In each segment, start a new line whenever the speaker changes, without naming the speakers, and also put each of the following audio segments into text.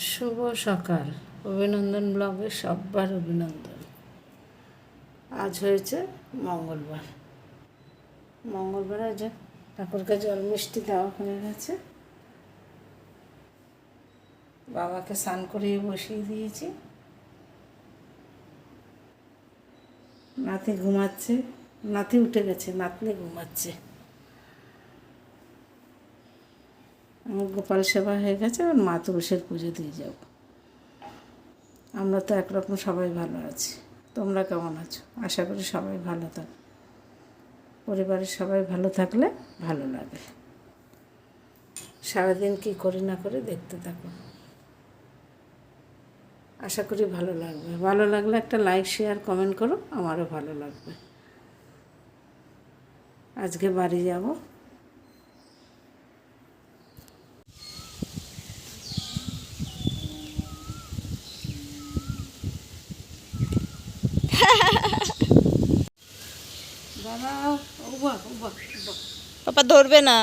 শুভ সকাল। অভিনন্দন ব্লগে সব্বার অভিনন্দন। আজ হয়েছে মঙ্গলবার। মঙ্গলবারে যে ঠাকুরকে জল মিষ্টি দেওয়া হয়ে গেছে, বাবাকে স্নান করিয়ে বসিয়ে দিয়েছি। নাতি ঘুমাচ্ছে, নাতি উঠে গেছে, নাতনি ঘুমাচ্ছে। আমার গোপাল সেবা হয়ে গেছে, আর মা তুলসীর পুজো দিয়ে যাব। আমরা তো একরকম সবাই ভালো আছি। তোমরা কেমন আছো? আশা করি সবাই ভালো থাকো। পরিবারের সবাই ভালো থাকলে ভালো লাগে। সারাদিন কী করি না করি দেখতে থাকো, আশা করি ভালো লাগবে। ভালো লাগলে একটা লাইক শেয়ার কমেন্ট করো, আমারও ভালো লাগবে। আজকে বাড়ি যাব। দাঁড়াও, উবা উবা উবা।
পাপা ধরবে না।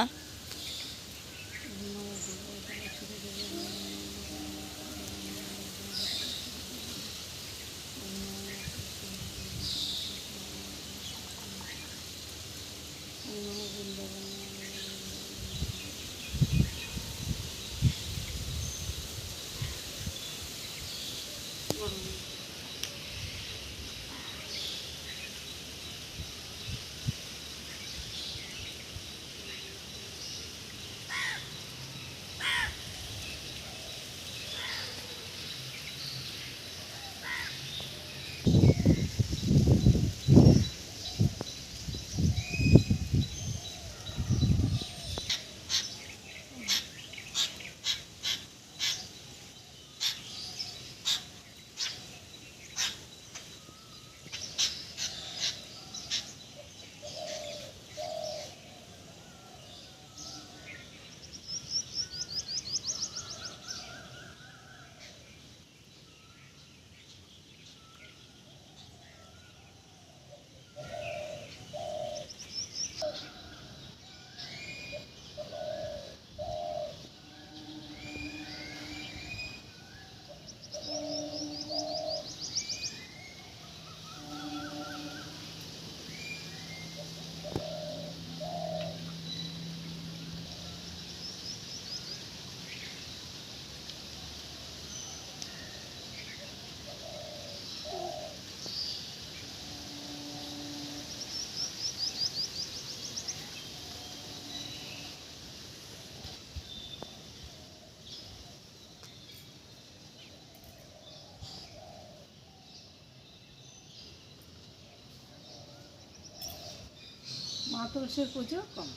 মা তুলসীর পুজো কম।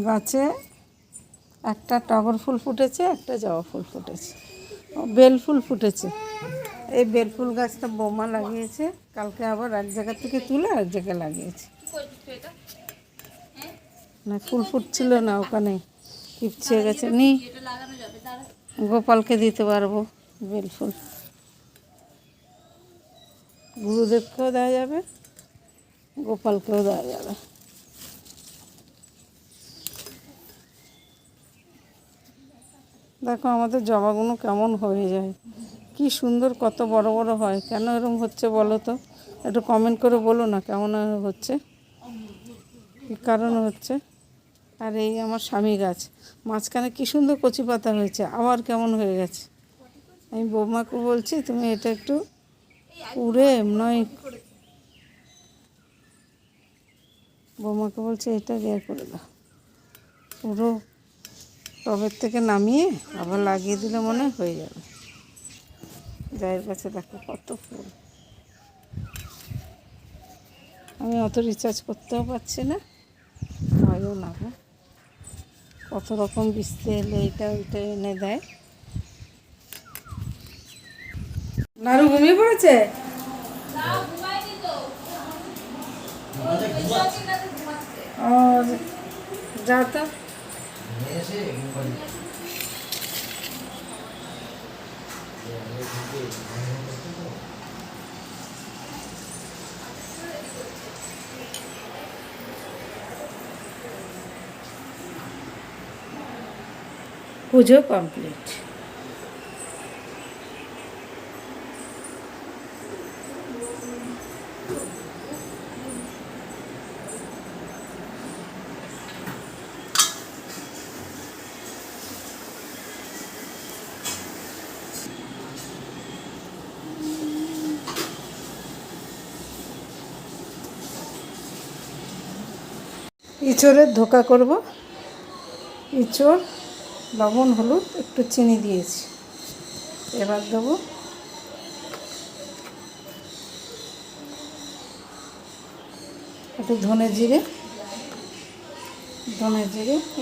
গাছে একটা টগর ফুল ফুটেছে, একটা জবা ফুল ফুটেছে, বেল ফুল ফুটেছে। এই বেল ফুল গাছটা বৌমা লাগিয়েছে, কালকে আবার এক জায়গা থেকে তুলে এক জায়গায় লাগিয়েছে। না, ফুল ফুটছিল না, ওখানে কিপছিয়ে গেছে। নি গোপালকে দিতে পারবো বেল ফুল, গুরুদেবকেও দেওয়া যাবে, গোপালকেও দেওয়া যাবে। দেখো আমাদের জবাগুলো কেমন হয়ে যায়, কি সুন্দর, কত বড় বড় হয়। কেন এরকম হচ্ছে বলো তো? একটু কমেন্ট করে বলো না কেমন হচ্ছে, কী কারণে হচ্ছে। আর এই আমার স্বামী গাছ, মাঝখানে কী সুন্দর কচি পাতা হয়েছে, আবার কেমন হয়ে গেছে। আমি বৌমাকে বলছি তুমি এটা একটু পুড়ে নয়, বৌমাকে বলছি এটা ইয়ে করে দাও, পুরো টবের থেকে নামিয়ে আবার লাগিয়ে দিলে মনে হয়ে যাবে। যায়ের কাছে দেখো কত ফুল। আমি অত রিচার্জ করতেও পারছি না, হয়ও না গো। কত রকম বৃষ্টি এলে এইটা ওইটা এনে দেয়। নারু ঘুমিয়ে পড়েছে। ও যা তো। পুজো কমপ্লিট। ইঁচড়ের ধোকা করব। ইঁচড়, লবণ, হলুদ, একটু চিনি দিয়েছি। এবার দেবো একটু ধনে জিরে,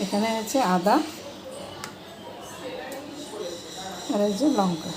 এখানে আছে আদা আর এই যে লঙ্কা।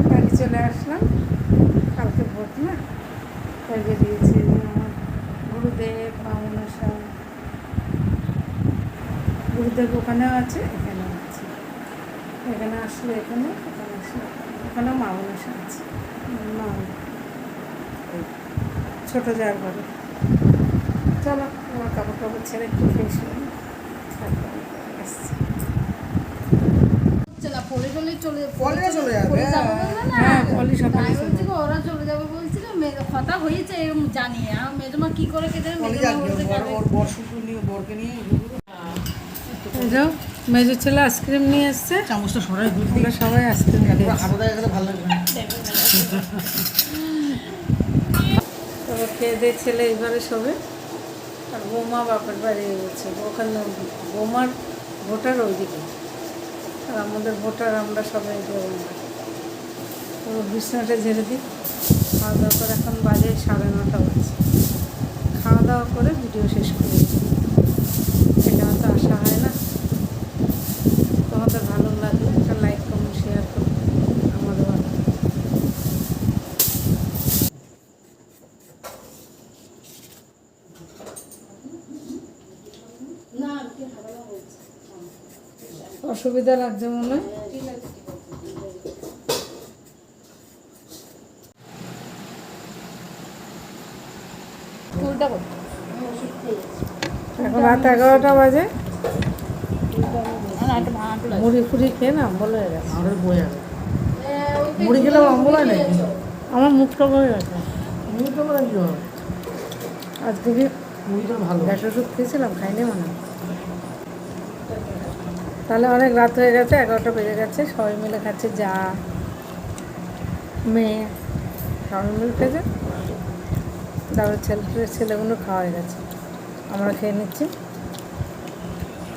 বাড়ি চলে আসলাম, কালকে ভোট না, তাই বেরিয়েছি। আমার গুরুদেব, মামনসা, গুরুদেব ওখানেও আছে, এখানেও আছে। এখানে আসলে এখানে আসলে ওখানেও মামনসা আছে। মা ছোটো যার ঘরে। চলো আমার কাপড় ছেড়ে একটু ফ্রেশ হয়ে আসছি।
ওরা চলে যাবে বলছিল, কথা হয়েছে জানি। আর মেজমা কি করে
মেজর ছেলে আইসক্রিম নিয়ে এসছে,
চামচটা সরাই
আমরা সবাই আইসক্রিম
ভালো লাগবে না।
তবে খেয়ে দিয়ে ছেলে এবারে শোবে। আর বৌমা বাপের বাড়ি গেছে, ওখানে বৌমার ভোটার ওইদিকে, আর আমাদের ভোটার আমরা সবাই বিছনাটা ঝেড়ে দিই। খাওয়া দাওয়া করে এখন বাজে 9:30 বাজে। খাওয়া দাওয়া করে ভিডিও শেষ করে দিই। এখানে তো আসা হয় না। তোমাদের ভালো লাগলে একটা লাইক, কমেন্ট, শেয়ার করো। আমাদের ভালো অসুবিধা লাগছে মনে হয়। এখন রাত 11টা বাজে। মুড়ি ফুড়ি খেয়ে না অম্বল হয়ে গেছে।
মুড়ি খেলে অম্বল হয় নাকি?
আমার মুখটা বয়ে গেছে।
মুড়িটা বলে কি হবে?
আজকে কি
মুড়িটা ভালো।
গ্যাস ওষুধ খেয়েছিলাম, খাইনি মনে হয়। তাহলে অনেক রাত হয়ে গেছে, 11টা বেজে গেছে। সবাই মিলে খাচ্ছে, যা মেয়ে সবাই মিলে খেয়েছে। তারপরে ছেলেগুলো খাওয়া হয়ে গেছে, আমরা খেয়ে নিচ্ছি।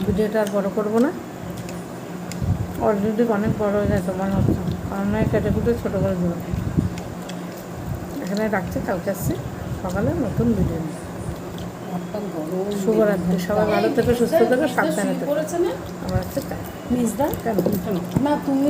ভিডিওটা আর বড় করবো না, অলরেডি অনেক বড় হয়ে গেছে মনে হচ্ছে। কারণ নয় কেটে কুটে ছোটো করে দেবো। এখানে রাখছি, কালকে আসছি সকালে নতুন ভিডিও নিয়ে। শুভরাত্রি, সবাই ভালো থেকে সুস্থ থেকে সাবধানে থেকে। আমার হচ্ছে কেন
মিসদা
কেন
না তুমি